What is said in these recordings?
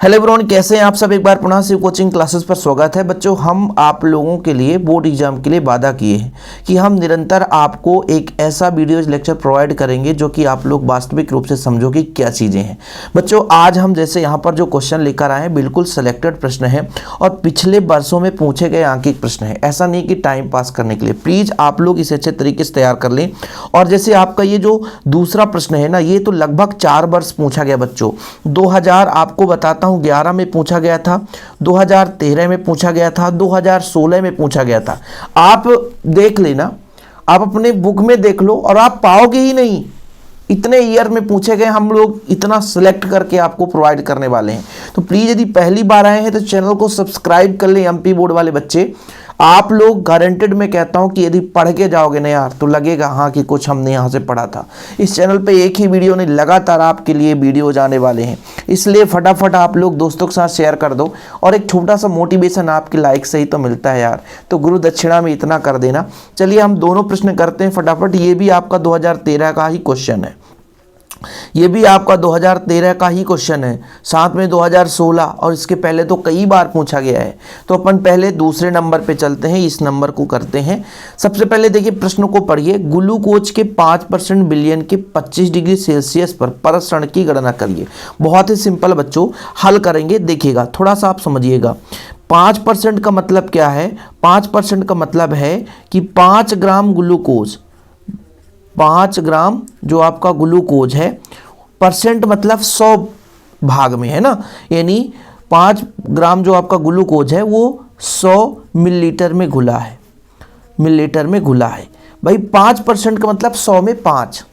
Hello everyone, कैसे हैं आप सब। एक बार पुनः शिव कोचिंग क्लासेस पर स्वागत है। बच्चों, हम आप लोगों के लिए बोर्ड एग्जाम के लिए वादा किए हैं कि हम निरंतर आपको एक ऐसा वीडियो लेक्चर प्रोवाइड करेंगे जो कि आप लोग वास्तविक रूप से समझो कि क्या चीज़ें हैं। बच्चों, आज हम जैसे यहाँ पर जो क्वेश्चन लेकर आए हैं बिल्कुल सेलेक्टेड प्रश्न है और पिछले वर्षों में पूछे गए आंकिक प्रश्न है। ऐसा नहीं कि टाइम पास करने के लिए। प्लीज़ आप लोग इसे अच्छे तरीके से तैयार कर लें। और जैसे आपका ये जो दूसरा प्रश्न है ना, ये तो लगभग 4 वर्ष पूछा गया बच्चों। 2000 आपको बताता हूँ 11 में पूछा गया था, 2013 में पूछा गया था, 2016 में पूछा गया था। आप देख लेना, आप अपने बुक में देख लो और आप पाओगे ही नहीं। इतने ईयर में पूछे गए, हम लोग इतना सिलेक्ट करके आपको प्रोवाइड करने वाले हैं। तो प्लीज़ यदि पहली बार आए हैं तो चैनल को सब्सक्राइब कर लें। एमपी बोर्ड वाले बच्चे, आप लोग गारंटेड मैं कहता हूं कि यदि पढ़ के जाओगे ना यार तो लगेगा हाँ कि कुछ हमने यहाँ से पढ़ा था। इस चैनल पे एक ही वीडियो नहीं, लगातार आपके लिए वीडियो जाने वाले हैं, इसलिए फटाफट आप लोग दोस्तों के साथ शेयर कर दो। और एक छोटा सा मोटिवेशन आपके लाइक से ही तो मिलता है यार, तो गुरु दक्षिणा में इतना कर देना। चलिए हम दोनों प्रश्न करते हैं फटाफट। ये भी आपका 2013 का ही क्वेश्चन है, ये भी आपका 2013 का ही क्वेश्चन है, साथ में 2016 और इसके पहले तो कई बार पूछा गया है। तो अपन पहले दूसरे नंबर पे चलते हैं, इस नंबर को करते हैं। सबसे पहले देखिए प्रश्न को पढ़िए। ग्लूकोज के 5% बिलियन के 25 डिग्री सेल्सियस पर क्षण की गणना करिए। बहुत ही सिंपल बच्चों, हल करेंगे, देखिएगा थोड़ा सा आप समझिएगा। 5% का मतलब क्या है? 5% का मतलब है कि 5 ग्राम ग्लूकोज, 5 ग्राम जो आपका ग्लूकोज है, परसेंट मतलब 100 भाग में है ना, यानी 5 ग्राम जो आपका ग्लूकोज है वो 100 मिलीलीटर में घुला है, मिलीलीटर में घुला है। भाई 5% का मतलब 100 में 5।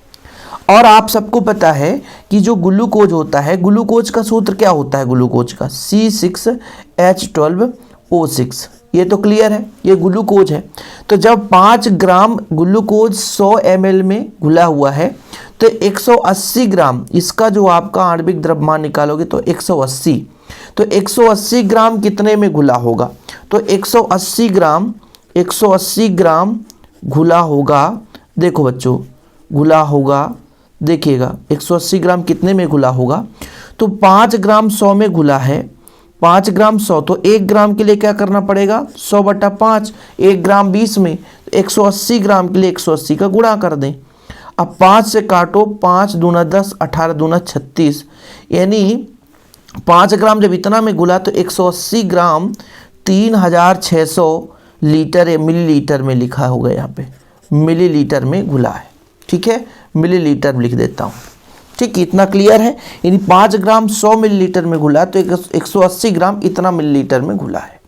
और आप सबको पता है कि जो ग्लूकोज होता है, ग्लूकोज का सूत्र क्या होता है? ग्लूकोज का C6H12O6, ये तो क्लियर है, ये ग्लूकोज है। तो जब 5 ग्राम ग्लूकोज 100 ml में घुला हुआ है तो 180 ग्राम इसका जो आपका आणविक द्रव्यमान निकालोगे तो 180, तो 180 ग्राम कितने में घुला होगा? तो 180 ग्राम घुला होगा। देखो बच्चों, घुला होगा, देखिएगा 180 ग्राम कितने में घुला होगा? तो 5 ग्राम 100 में घुला है, 5 ग्राम 100, तो 1 ग्राम के लिए क्या करना पड़ेगा? 100/5। 1 ग्राम 20 में, 180 ग्राम के लिए 180 का गुणा कर दें। अब 5 से काटो, 5 दूना 10, 18 दूना 36, यानी 5 ग्राम जब इतना में घुला तो 180 ग्राम 3600 लीटर या मिलीलीटर में लिखा होगा, यहाँ पे मिलीलीटर में घुला है। ठीक है, मिलीलीटर में लिख देता हूँ। ठीक, इतना क्लियर है। यानी 5 ग्राम 100 मिलीलीटर में घुला तो 180 ग्राम इतना मिलीलीटर में घुला है।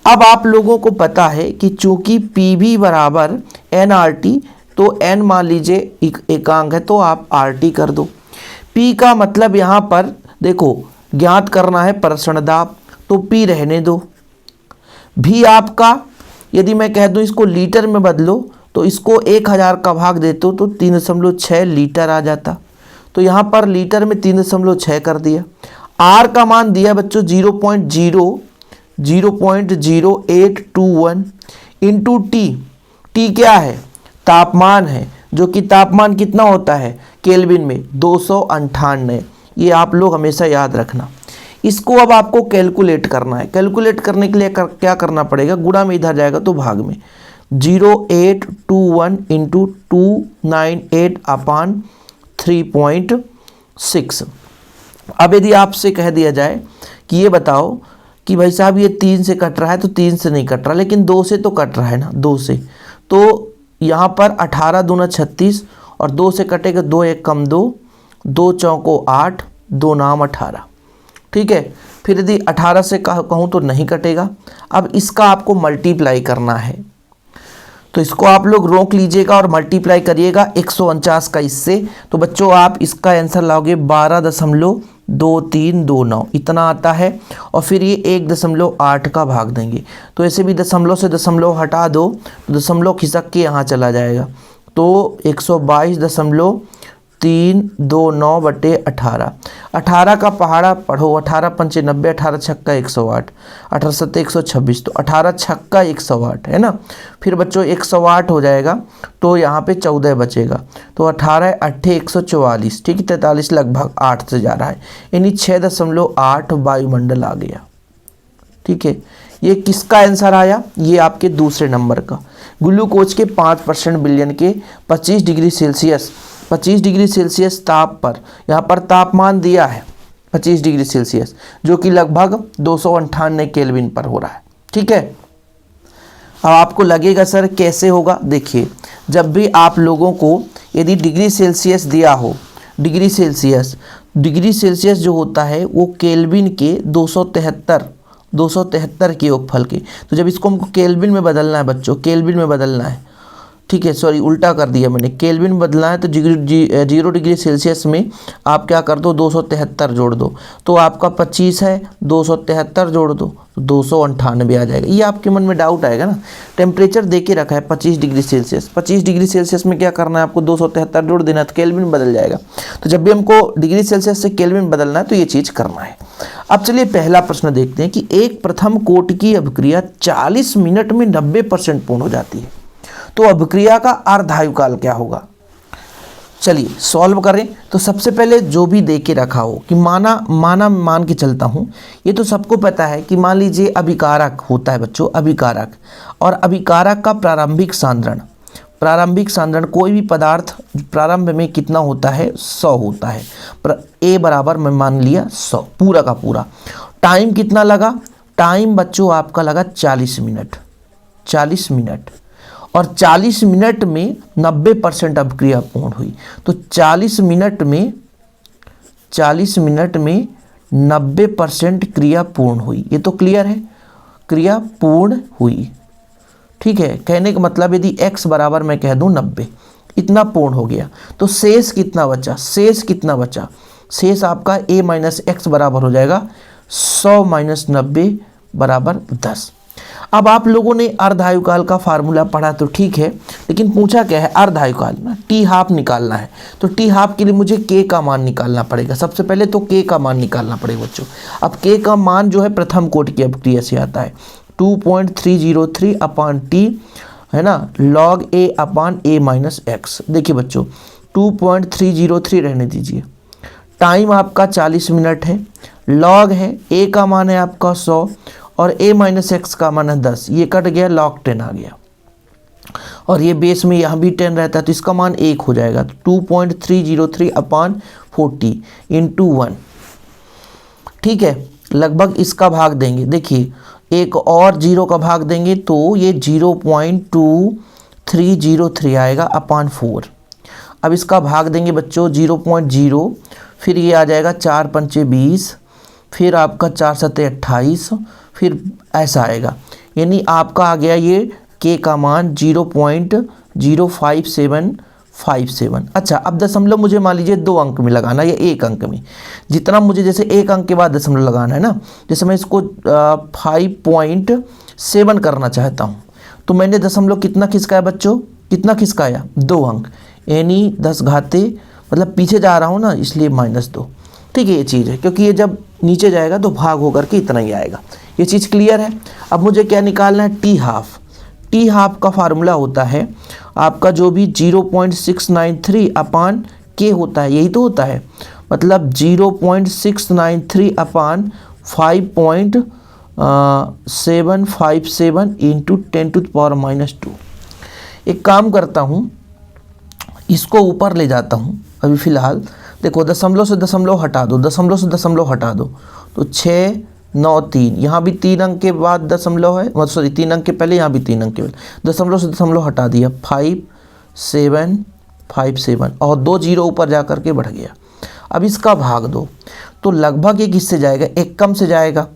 अब आप लोगों को पता है कि चूंकि PV बराबर nRT, तो n मान लीजिए एकांक है तो आप RT कर दो। P का मतलब यहाँ पर देखो ज्ञात करना है प्रसरण दाब, तो P रहने दो। भी आपका यदि मैं कह दूँ इसको लीटर में बदलो तो इसको 1000 का भाग देते हो तो 3.6 लीटर आ जाता। तो यहाँ पर लीटर में 3.6 कर दिया। R का मान दिया बच्चों 0.0821 इंटू T। T क्या है? तापमान है, जो कि तापमान कितना होता है केल्विन में? 298। ये आप लोग हमेशा याद रखना। इसको अब आपको कैलकुलेट करना है। कैलकुलेट करने के लिए क्या करना पड़ेगा? गुणा में इधर जाएगा तो भाग में 0821 इंटू 298/3.6। अब यदि आपसे कह दिया जाए कि ये बताओ कि भाई साहब ये 3 से कट रहा है, तो 3 से नहीं कट रहा, लेकिन 2 से तो कट रहा है ना, 2 से। तो यहाँ पर 18 दूना 36 और 2 से कटेगा, 2 1 कम 2, 2 चौको 8, 2 नाम 18। ठीक है, फिर यदि 18 से कहूँ तो नहीं कटेगा। अब इसका आपको मल्टीप्लाई करना है, तो इसको आप लोग रोक लीजिएगा और मल्टीप्लाई करिएगा 149 का इससे। तो बच्चों आप इसका आंसर लाओगे 12.2329, इतना आता है। और फिर ये 1.8 का भाग देंगे, तो ऐसे भी दशमलव से दशमलव हटा दो तो दशमलव खिसक के यहाँ चला जाएगा, तो 122.3 329/18। 18 का पहाड़ा पढ़ो, 18 पंचे 90, 18 छक्का 108, 18 सत्ते 126, तो 18 छक्का 108 है ना। फिर बच्चों 108 हो जाएगा तो यहाँ पे 14 बचेगा, तो 18 अट्ठे 144, ठीक है, 43 लगभग 8 से जा रहा है, यानी 6.8 वायुमंडल आ गया। ठीक है, ये किसका आंसर आया? ये आपके दूसरे नंबर का। ग्लूकोज के 5% बिलियन के 25 डिग्री सेल्सियस, 25 डिग्री सेल्सियस ताप पर, यहाँ पर तापमान दिया है 25 डिग्री सेल्सियस, जो कि लगभग 298 केल्विन पर हो रहा है। ठीक है, अब आपको लगेगा सर कैसे होगा? देखिए, जब भी आप लोगों को यदि डिग्री सेल्सियस दिया हो, डिग्री सेल्सियस जो होता है वो केल्विन के 273 के योगफल के, तो जब इसको हमको केल्विन में बदलना है बच्चों, केल्विन में बदलना है, ठीक है, सॉरी उल्टा कर दिया मैंने, केल्विन में बदलना है तो 0 डिग्री सेल्सियस में आप क्या कर दो, 273 जोड़ दो, तो आपका 25 है, 273 जोड़ दो तो 298 आ जाएगा। ये आपके मन में डाउट आएगा ना, टेम्परेचर दे के रखा है 25 डिग्री सेल्सियस, 25 डिग्री सेल्सियस में क्या करना है आपको, 273 जोड़ देना, तो केल्विन बदल जाएगा। तो जब भी हमको डिग्री सेल्सियस से केल्विन बदलना है तो ये चीज़ करना है। अब चलिए पहला प्रश्न देखते हैं कि एक प्रथम कोट की अभिक्रिया 40 मिनट में 90% पूर्ण हो जाती है, तो अभिक्रिया का अर्धायुकाल क्या होगा? चलिए सॉल्व करें। तो सबसे पहले जो भी दे के रखा हो कि मान के चलता हूँ, ये तो सबको पता है कि मान लीजिए अभिकारक होता है बच्चों, अभिकारक, और अभिकारक का प्रारंभिक सांद्रण कोई भी पदार्थ प्रारंभ में कितना होता है, 100 होता है। ए बराबर मैं मान लिया 100 पूरा का पूरा। टाइम कितना लगा? टाइम बच्चों आपका लगा 40 मिनट, 40 मिनट, और 40 मिनट में 90% अभिक्रिया पूर्ण हुई, तो 40 मिनट में 90% क्रिया पूर्ण हुई। ये तो क्लियर है, क्रिया पूर्ण हुई। ठीक है, कहने का मतलब यदि x बराबर मैं कह दूं 90, इतना पूर्ण हो गया, तो शेष कितना बचा? शेष आपका a माइनस एक्स बराबर हो जाएगा 100 माइनस 90 बराबर 10। अब आप लोगों ने अर्धायुकाल का फार्मूला पढ़ा तो ठीक है, लेकिन पूछा क्या है अर्धायुकाल में टी हाफ निकालना है, तो टी हाफ के लिए मुझे k का मान निकालना पड़ेगा। सबसे पहले तो k का मान निकालना पड़ेगा बच्चों। अब k का मान जो है प्रथम कोटि की अभिक्रिया से आता है 2.303 अपान टी, है ना, log a upon a minus x. देखिए बच्चों 2.303 रहने दीजिए, टाइम आपका 40 मिनट है, log है, a का मान है आपका 100 और a माइनस एक्स का मान है 10, ये कट गया, log 10 आ गया, और ये बेस में यहाँ भी 10 रहता है तो इसका मान 1 हो जाएगा। तो 2.303 अपान 40 इंटू 1, ठीक है, लगभग इसका भाग देंगे। देखिए एक और 0 का भाग देंगे तो ये 0.2303 आएगा अपान 4। अब इसका भाग देंगे बच्चों 0.0, फिर ये आ जाएगा 4 पंचे 20, फिर आपका 4 सत्ते 28, फिर ऐसा आएगा, यानी आपका आ गया ये k का मान 0.05757। अच्छा, अब दशमलव मुझे मान लीजिए 2 अंक में लगाना या 1 अंक में, जितना मुझे जैसे 1 अंक के बाद दशमलव लगाना है ना, जैसे मैं इसको 5.7 करना चाहता हूँ, तो मैंने दशमलव कितना खिसकाया बच्चों, कितना खिसकाया? 2 अंक, यानी 10 घाते, मतलब पीछे जा रहा हूँ ना इसलिए -2। ठीक है, ये चीज़ है, क्योंकि ये जब नीचे जाएगा तो भाग होकर के इतना ही आएगा। ये चीज़ क्लियर है। अब मुझे क्या निकालना है? T half. टी हाफ का फार्मूला होता है आपका जो भी 0.693 अपान के होता है, यही तो होता है, मतलब 0.693 अपान 5.757 इंटू 10⁻²। एक काम करता हूँ, इसको ऊपर ले जाता हूँ अभी फ़िलहाल। देखो दशमलव से दशमलव हटा दो, दशमलव से दशमलव हटा दो, तो 6 9 3, यहाँ भी 3 अंक के बाद दशमलव है, मतलब सॉरी 3 अंक के पहले, यहाँ भी 3 अंक के पहले, दशमलव से दशमलव हटा दिया, 5.757 और 2 0 ऊपर जा कर के बढ़ गया। अब इसका भाग दो तो लगभग ये किससे जाएगा? एक कम से जाएगा।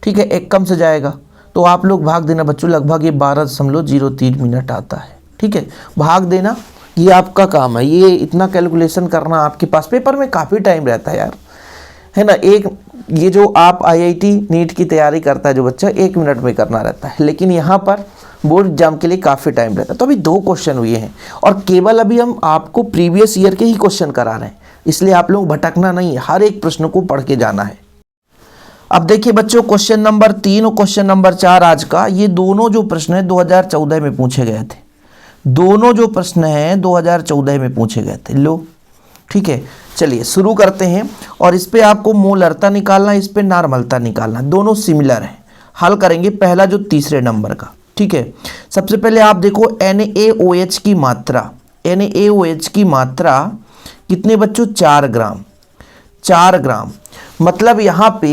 ठीक है, एक कम से जाएगा, तो आप लोग भाग देना बच्चों, लगभग ये 12.03 मिनट आता है। ठीक है, भाग देना, ये आपका काम है। ये इतना कैलकुलेशन करना आपके पास पेपर में काफ़ी टाइम रहता है यार, है ना। एक ये जो आप IIT नीट की तैयारी करता है जो बच्चा, 1 मिनट में करना रहता है, लेकिन यहाँ पर बोर्ड एग्जाम के लिए काफ़ी टाइम रहता है। तो अभी 2 क्वेश्चन हुए हैं और केवल अभी हम आपको प्रीवियस ईयर के ही क्वेश्चन करा रहे हैं, इसलिए आप लोग भटकना नहीं है, हर एक प्रश्न को पढ़ के जाना है। अब देखिए बच्चों, क्वेश्चन नंबर 3 और क्वेश्चन नंबर 4 आज का, ये दोनों जो प्रश्न है 2014 में पूछे गए थे। दोनों जो प्रश्न हैं 2014 में पूछे गए थे। लो ठीक है, चलिए शुरू करते हैं। और इस पे आपको मोलरता निकालना, इस पे नॉर्मलता निकालना, दोनों सिमिलर हैं। हल करेंगे पहला जो तीसरे नंबर का, ठीक है। सबसे पहले आप देखो NaOH की मात्रा, NaOH की मात्रा कितने बच्चों, 4 ग्राम। 4 ग्राम मतलब यहाँ पे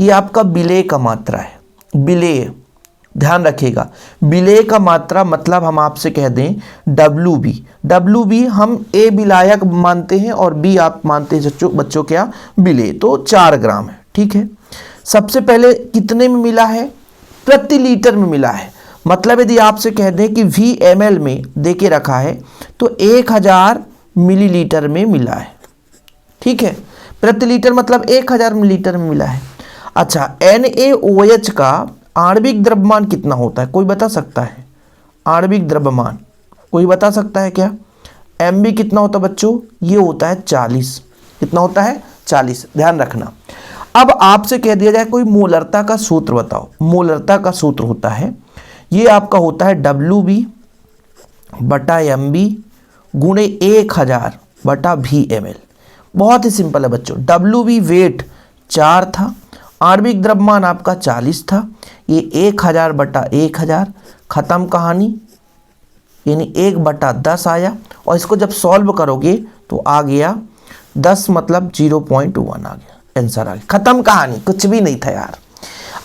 ये आपका विलेय का मात्रा है, विलेय, ध्यान रखिएगा। विलेय का मात्रा मतलब हम आपसे कह दें WB। WB हम A विलायक मानते हैं और B आप मानते हैं बच्चों क्या, विलेय। तो 4 ग्राम है, ठीक है। सबसे पहले कितने में मिला है, प्रति लीटर में मिला है। मतलब यदि आपसे कह दें कि VmL में दे के रखा है तो 1000 मिलीलीटर में मिला है, ठीक है। प्रति लीटर मतलब 1000 मिलीलीटर में मिला है। अच्छा, NaOH का आणविक द्रव्यमान कितना होता है, कोई बता सकता है? आणविक द्रव्यमान कोई बता सकता है क्या? Mb कितना होता है बच्चों, ये होता है 40। कितना होता है, 40, ध्यान रखना। अब आपसे कह दिया जाए कोई मोलरता का सूत्र बताओ। मोलरता का सूत्र होता है, ये आपका होता है WB बटा Mb गुणे 1000 बटा VmL। बहुत ही सिंपल है बच्चों। WB वेट 4 था, आणविक द्रव्यमान आपका 40 था, ये 1000 बटा 1000, ख़त्म कहानी, यानी 1/10 आया। और इसको जब सॉल्व करोगे तो आ गया 10 मतलब 0.1 आ गया, आंसर आ गया, ख़त्म कहानी, कुछ भी नहीं था यार।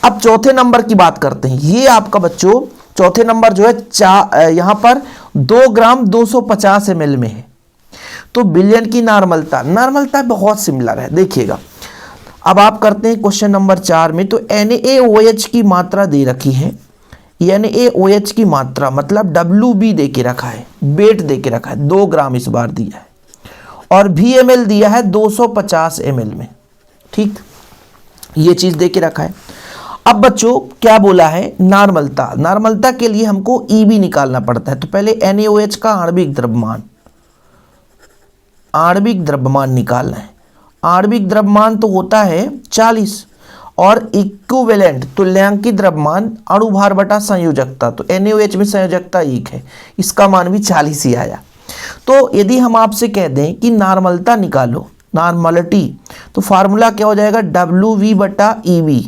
अब चौथे नंबर की बात करते हैं। ये आपका बच्चों चौथे नंबर जो है यहाँ पर 2 ग्राम 250 ml में है। तो बिलियन की नॉर्मलता बहुत सिमिलर है, देखिएगा। अब आप करते हैं क्वेश्चन नंबर 4 में। तो NaOH की मात्रा दे रखी है, NaOH की मात्रा मतलब WB दे के रखा है, वेट दे के रखा है, 2 ग्राम इस बार दिया है, और VmL दिया है 250 ml में, ठीक, ये चीज़ दे के रखा है। अब बच्चों क्या बोला है, नॉर्मलता के लिए हमको EB निकालना पड़ता है। तो पहले NaOH का आणविक द्रव्यमान निकालना है। आणविक द्रव्यमान तो होता है 40 और इक्विवेलेंट तुल्यांकित द्रव्यमान अणुभार बटा संयोजकता, तो NaOH में संयोजकता 1 है, इसका मान भी 40 ही आया। तो यदि हम आपसे कह दें कि नॉर्मलता निकालो, नॉर्मलिटी, तो फार्मूला क्या हो जाएगा, WV बटा EB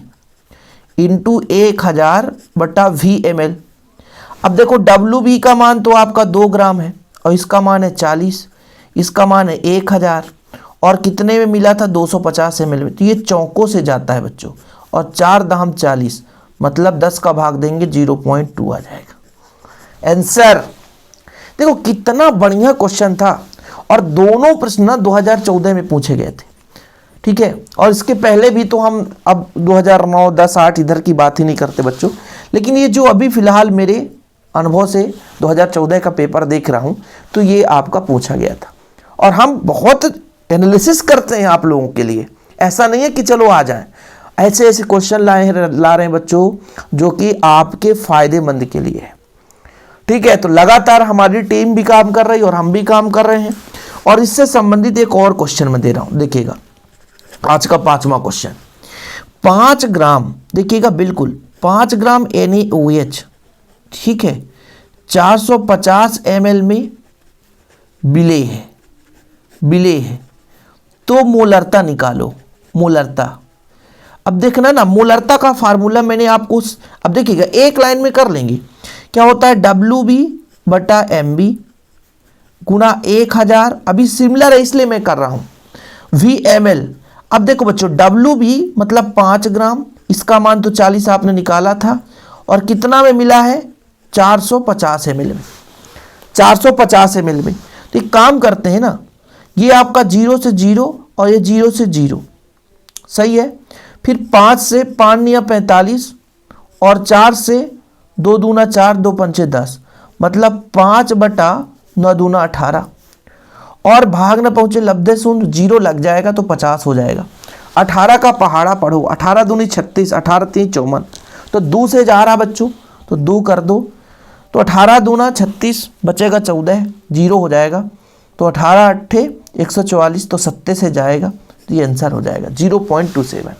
इंटू 1000 बटा VmL। अब देखो WB का मान तो आपका 2 ग्राम है और इसका मान है 40, इसका मान है 1000 और कितने में मिला था, 250 ml में। तो ये चौकों से जाता है बच्चों, और 4 दाम 40 मतलब 10 का भाग देंगे 0.2 आ जाएगा आंसर। देखो कितना बढ़िया क्वेश्चन था, और दोनों प्रश्न 2014 में पूछे गए थे, ठीक है। और इसके पहले भी तो हम अब 2009, 10, 8 इधर की बात ही नहीं करते बच्चों, लेकिन ये जो अभी फिलहाल मेरे अनुभव से 2014 का पेपर देख रहा हूँ, तो ये आपका पूछा गया था। और हम बहुत एनालिसिस करते हैं आप लोगों के लिए, ऐसा नहीं है कि चलो आ जाएं, ऐसे ऐसे क्वेश्चन ला रहे हैं बच्चों जो कि आपके फायदेमंद के लिए है, ठीक है। तो लगातार हमारी टीम भी काम कर रही है और हम भी काम कर रहे हैं। और इससे संबंधित एक और क्वेश्चन मैं दे रहा हूं, देखिएगा आज का 5वां क्वेश्चन। 5 ग्राम, देखिएगा बिल्कुल 5 ग्राम NaOH, ठीक है, 450 ml में विलेय है। तो मोलरता निकालो, मोलरता। अब देखना ना, मोलरता का फार्मूला मैंने आपको, अब देखिएगा एक लाइन में कर लेंगे। क्या होता है, WB बटा MB गुणा 1000, अभी सिमिलर है इसलिए मैं कर रहा हूं, VmL। अब देखो बच्चों WB मतलब 5 ग्राम, इसका मान तो 40 आपने निकाला था, और कितना में मिला है, 450 ml में, 450 ml में। तो एक काम करते हैं ना, ये आपका 0 से 0 और ये 0 से 0, सही है। फिर 5 से 5 × 45 और 4 से 2 दूना 4, 2 पंचे 10, मतलब 5 बटा 9 दूना 18, और भाग न पहुंचे लब्धे शून्य, 0 लग जाएगा तो 50 हो जाएगा। 18 का पहाड़ा पढ़ो, 18 दूनी 36, 18 3 54, तो 2 से जा रहा बच्चों, तो 2 कर दो, तो 18 दूना 36, बचेगा 14, जीरो हो जाएगा। तो 18 अट्ठे 144, तो 70 से जाएगा, तो ये आंसर हो जाएगा 0.27।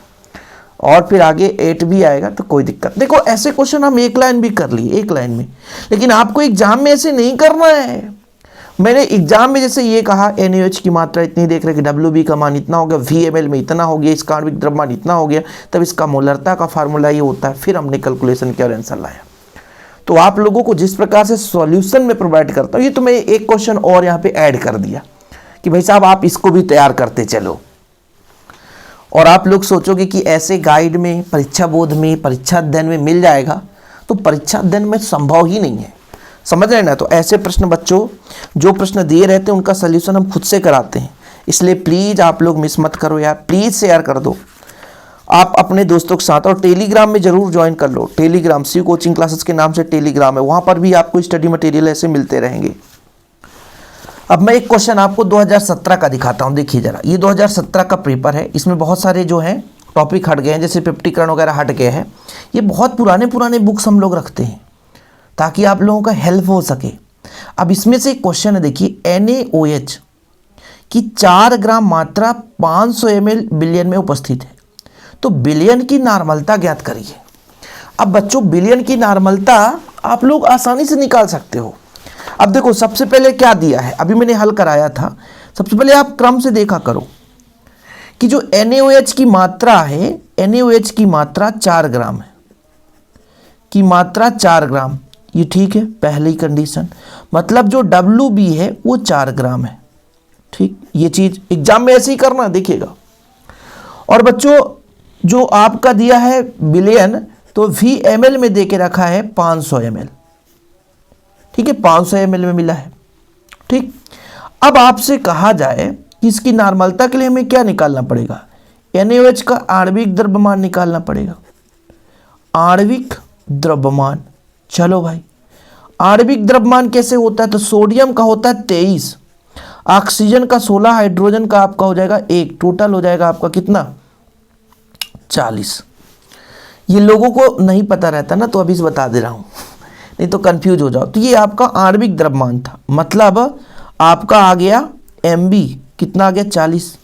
और फिर आगे 8 भी आएगा तो कोई दिक्कत। देखो ऐसे क्वेश्चन हम एक लाइन भी कर लिए, एक लाइन में, लेकिन आपको एग्जाम में ऐसे नहीं करना है। मैंने एग्जाम में जैसे ये कहा NaOH की मात्रा इतनी देख रहे कि WB का मान इतना हो गया, VmL में इतना हो गया, इसका आणविक द्रव्यमान इतना हो गया, तब इसका मोलरता का फार्मूला ये होता है, फिर हमने कैलकुलेशन किया और आंसर लाया। तो आप लोगों को जिस प्रकार से सॉल्यूशन में प्रोवाइड करता हूँ, ये तो मैं एक क्वेश्चन और यहाँ पे ऐड कर दिया कि भाई साहब आप इसको भी तैयार करते चलो। और आप लोग सोचोगे कि ऐसे गाइड में, परीक्षा बोध में, परीक्षा अध्ययन में मिल जाएगा, तो परीक्षा अध्ययन में संभव ही नहीं है, समझ रहे ना। तो ऐसे प्रश्न बच्चों जो प्रश्न दिए रहते हैं उनका सल्यूशन हम खुद से कराते हैं, इसलिए प्लीज़ आप लोग मिस मत करो यार, प्लीज़ शेयर कर दो आप अपने दोस्तों के साथ। और टेलीग्राम में जरूर ज्वाइन कर लो, टेलीग्राम शिव कोचिंग क्लासेस के नाम से टेलीग्राम है, वहाँ पर भी आपको स्टडी मटेरियल ऐसे मिलते रहेंगे। अब मैं एक क्वेश्चन आपको 2017 का दिखाता हूँ, देखिए जरा, ये 2017 का पेपर है, इसमें बहुत सारे जो हैं टॉपिक हट गए हैं, जैसे पिपटीकरण वगैरह हट गए हैं। ये बहुत पुराने पुराने बुक्स हम लोग रखते हैं ताकि आप लोगों का हेल्प हो सके। अब इसमें से एक क्वेश्चन है, देखिए NaOH की 4 ग्राम मात्रा 500 ml बिलियन में उपस्थित है, तो बिलियन की नॉर्मलता ज्ञात करिए। अब बच्चों बिलियन की नॉर्मलता आप लोग आसानी से निकाल सकते हो। अब देखो सबसे पहले क्या दिया है, अभी मैंने हल कराया था, सबसे पहले आप क्रम से देखा करो कि जो NaOH की मात्रा है, NaOH की मात्रा 4 ग्राम है, की मात्रा 4 ग्राम, ये ठीक है, पहली कंडीशन। मतलब जो WB है वो 4 ग्राम है, ठीक, ये चीज एग्जाम में ऐसे ही करना देखिएगा। और बच्चों जो आपका दिया है बिलियन, तो VmL में देके रखा है 500 ml, ठीक है, 500 ml में मिला है, ठीक। अब आपसे कहा जाए कि इसकी नॉर्मलता के लिए हमें क्या निकालना पड़ेगा, NaOH का आणविक द्रव्यमान निकालना पड़ेगा, आणविक द्रव्यमान। चलो भाई, आणविक द्रव्यमान कैसे होता है, तो सोडियम का होता है 23, ऑक्सीजन का 16, हाइड्रोजन का आपका हो जाएगा 1, टोटल हो जाएगा आपका कितना 40। ये लोगों को नहीं पता रहता ना, तो अभी से बता दे रहा हूँ, नहीं तो कंफ्यूज हो जाओ। तो ये आपका आणविक द्रव्यमान था, मतलब आपका आ गया MB, कितना आ गया 40।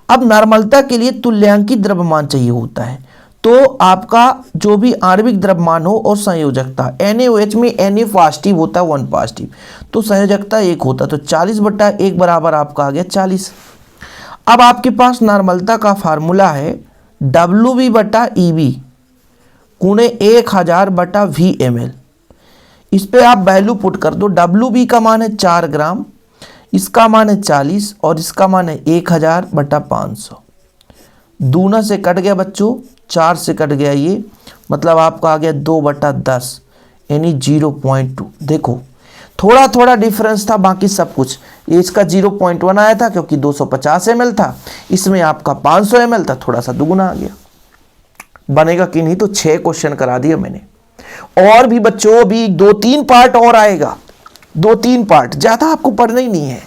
अब नॉर्मलता के लिए तुल्यांकित द्रव्यमान चाहिए होता है, तो आपका जो भी आणविक द्रव्यमान हो और संयोजकता, NaOH में Na पॉजिटिव होता है 1 पॉजिटिव, तो संयोजकता 1 होता, तो 40/1 बराबर आपका आ गया 40। अब आपके पास नॉर्मलता का फार्मूला है WB/EB गुणे 1000/VmL। इस पे आप वैल्यू पुट कर दो, WB का मान है 4 ग्राम, इसका मान है 40 और इसका मान है 1000/500। दूना से कट गया बच्चों, 4 से कट गया ये, मतलब आपका आ गया 2/10 यानी 0.2। देखो थोड़ा थोड़ा डिफरेंस था, बाकी सब कुछ, ये इसका 0.1 आया था क्योंकि 250 ml था, इसमें आपका 500 ml था, थोड़ा सा दुगुना आ गया। बनेगा कि नहीं, तो 6 क्वेश्चन करा दिया मैंने। और भी बच्चों भी 2-3 पार्ट और आएगा, 2-3 पार्ट, ज़्यादा आपको पढ़ना ही नहीं है।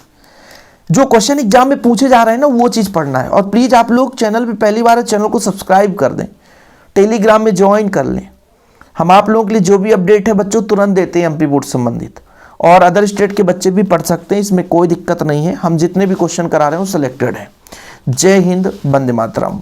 जो क्वेश्चन एग्जाम में पूछे जा रहे हैं ना वो चीज़ पढ़ना है। और प्लीज़ आप लोग चैनल पे पहली बार है, चैनल को सब्सक्राइब कर दें, टेलीग्राम में ज्वाइन कर लें। हम आप लोगों के लिए जो भी अपडेट है बच्चों तुरंत देते हैं MP बोर्ड संबंधित, और अदर स्टेट के बच्चे भी पढ़ सकते हैं, इसमें कोई दिक्कत नहीं है। हम जितने भी क्वेश्चन करा रहे हैं वो सिलेक्टेड है। जय हिंद, वंदे मातरम।